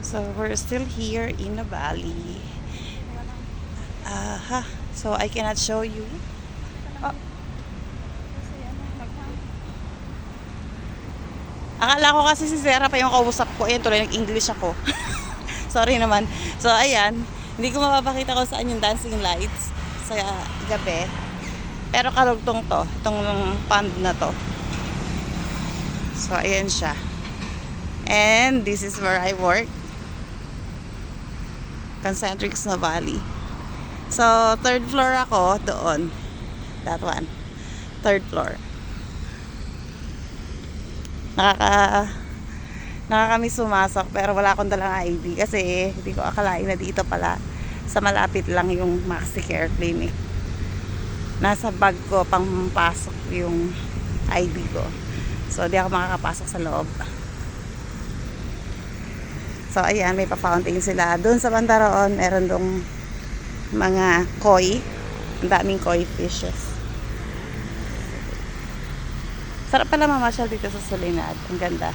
So we're still here in the valley. So I cannot show you. Oh, akala ko kasi si Sarah pa yung kausap ko. Ayan, tuloy nag-English ako. Sorry naman. So ayan, hindi ko mapapakita kung saan yung dancing lights sa gabi. Pero karugtong to, itong pond na to. So ayan siya. And this is where I work. Concentrics na Valley. So, third floor ako doon. That one. Third floor. Nakakamiss sumasok pero wala akong dalang ID kasi hindi ko akalain na dito pala sa malapit lang yung MaxiCare Clinic. Nasa bag ko pang pasok yung ID ko. So, di ako makakapasok sa loob. So, ayan, may pa-fountain sila. Doon sa Bandaroon, meron dong mga koi. Ang daming koi fishes. Sarap pala mamasyal dito sa Soledad. Ang ganda.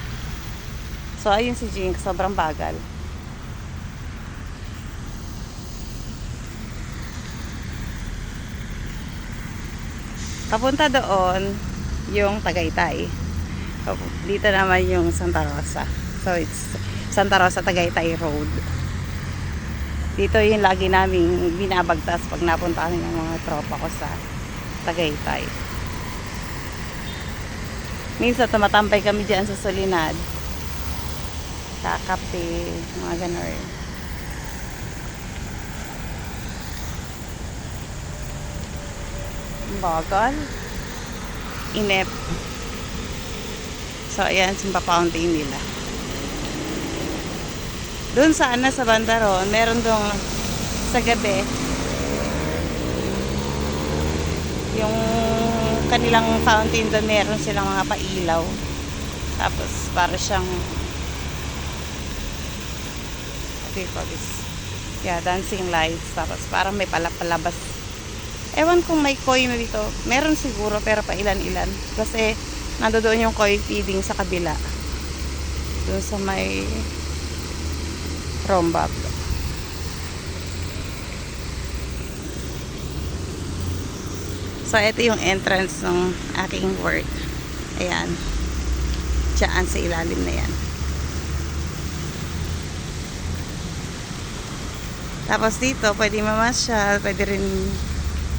So, ayun si Jinx. Sobrang bagal. Papunta doon yung Tagaytay. Dito naman yung Santa Rosa. So, it's Santa Rosa Tagaytay Road. Dito yung lagi naming binabagtas pag napunta kami ng mga tropa ko sa Tagaytay. Minsan tumatambay kami dyan sa Soledad. Kakape, mga ganon. Bagal. Inep. So, ayan, simpa fountain nila. Doon sa Bandaron, meron dong sa gabi yung kanilang fountain doon, meron silang mga pailaw. Tapos para siyang dancing lights. Tapos parang may palabas. Ewan kung may koi na dito. Meron siguro pero pailan-ilan. Kasi nandoon yung koi feeding sa kabila. Doon sa may Rombab. So, ito yung entrance ng aking work. Ayan. Diyan sa ilalim na yan. Tapos dito, pwede mamasyal. Pwede rin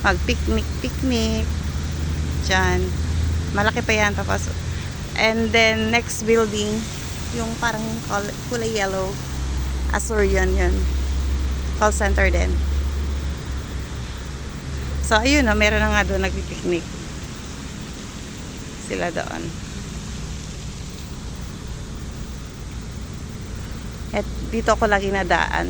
mag-picnic. Diyan. Malaki pa yan. Tapos, and then, next building, yung parang kulay yellow. Azurian yun. Call center din. So, ayun, meron na nga doon nagpipiknik. Sila doon. At dito ako lagi nadaan.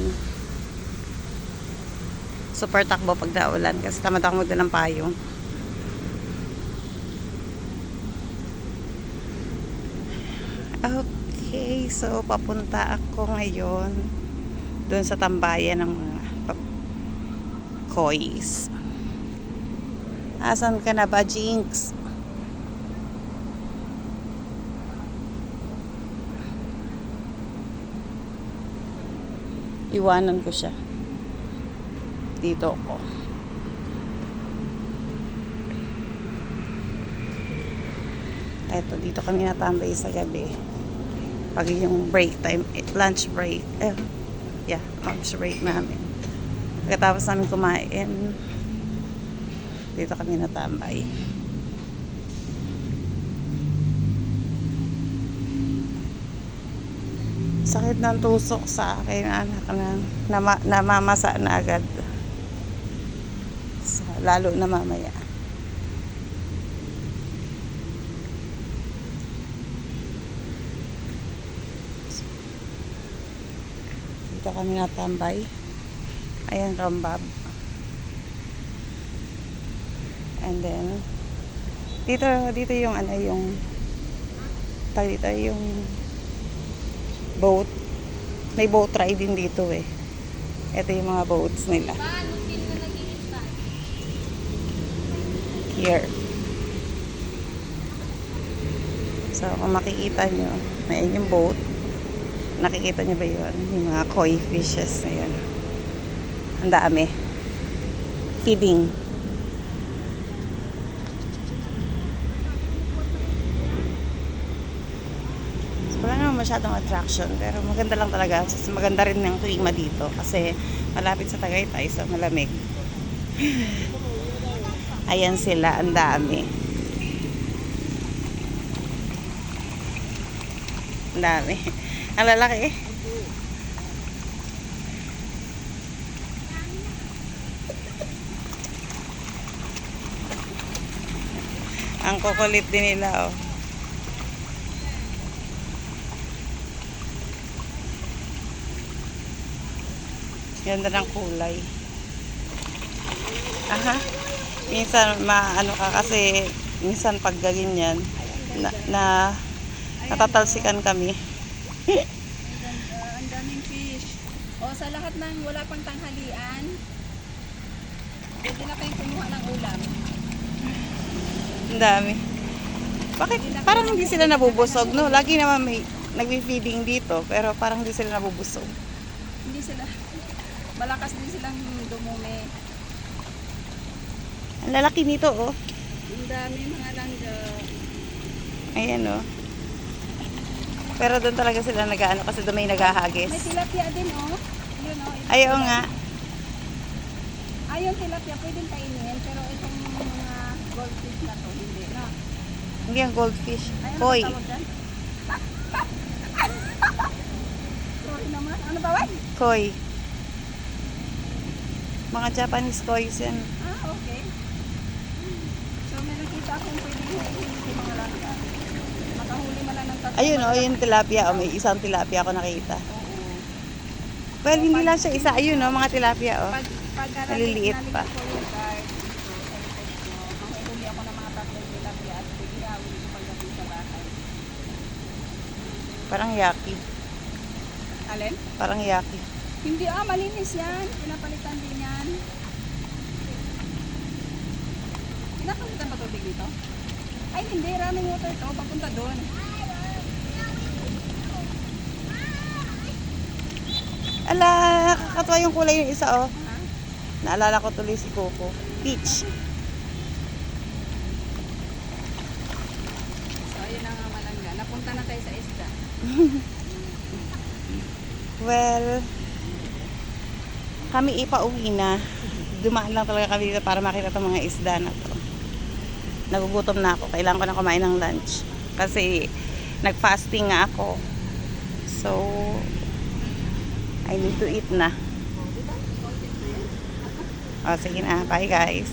Super takbo pag daulan kasi tamad ako magdala ng payong. Okay, so papunta ako ngayon doon sa tambayan ng mga kois. Asan ka na ba, Jinx? Iwanan ko siya. Dito ako. Eto, dito kami natambay sa gabi. Pag yung break time, lunch break. Lunch break namin. Pagkatapos namin kumain, dito kami natambay. Sakit ng tusok sa akin, anak na namamasa na agad. So, lalo na mamaya. Dito kami natambay. Ayan, Rombab. And then dito yung yung boat. May boat ride din dito eh. Ito yung mga boats nila. Here. So, kung makikita nyo, may yung boat. Nakikita niyo ba yun? Yung mga koi fishes na yun. Ang dami. Feeding. So, wala naman masyadong attraction, pero maganda lang talaga. Maganda rin ng klima dito kasi malapit sa Tagaytay, so malamig. Ayan sila, ang dami. Ang dami. Ang lalaki. Ang kukulit din nila, oh. Ganda ng kulay. Aha. Minsan maano ka kasi minsan pag ganyan na natatalsikan kami. Ang daming fish. O sa lahat ng wala pang tanghalian, pwede na kayong kumuha ng ulam. Ang dami. Bakit? Parang hindi sila nabubusog, no? Lagi naman may nagbi-feeding dito, pero parang hindi sila nabubusog. Hindi sila, malakas din silang dumumi. Ang lalaki nito, oh. Ang dami mga langga. Ayan, oh. Pero doon talaga sila nag-ano kasi doon may naghahagis. May tilapia din, oh. Yun, oh. Ito, Ayaw nga. Ayun, tilapia pwedeng kainin, pero itong mga goldfish na to, hindi, no? Hindi ang goldfish. Ayun, Koi. ano tawag dyan? Sorry naman. Ano tawag? Koi. Mga Japanese koi yan. Ah, okay. So, may nakita akong pwedeng kainin yung mga langga. Makahuli man lang ng tatlo. Ayun, oh, yung tilapia. Oh, may isang tilapia ako nakita. Oo. Well, hindi lang siya isa. Ayun, oh, mga tilapia, oh. Pag Naliliit pa. ko yung card dito sa likod ko, manghuli ako ng mga tatlong tilapia at bigihawin ko pagdating sa bahay. Parang yaki. Alin? Parang yaki. Hindi malinis yan. Pinapalitan din yan. Pinapalitan ba tubig dito? Ay, hindi. Running water to. Papunta doon. Ala, kakatuwa yung kulay yung isa, oh. Ha? Naalala ko tuloy si Coco. Peach. So, ayun na nga malangga. Napunta na tayo sa isda. Well, kami ipauwi na. Dumaan lang talaga kami dito para makita itong mga isda na to. Nagugutom na ako. Kailangan ko na kumain ng lunch. Kasi nag-fasting nga ako. So, I need to eat na. O, sige na. Bye, guys.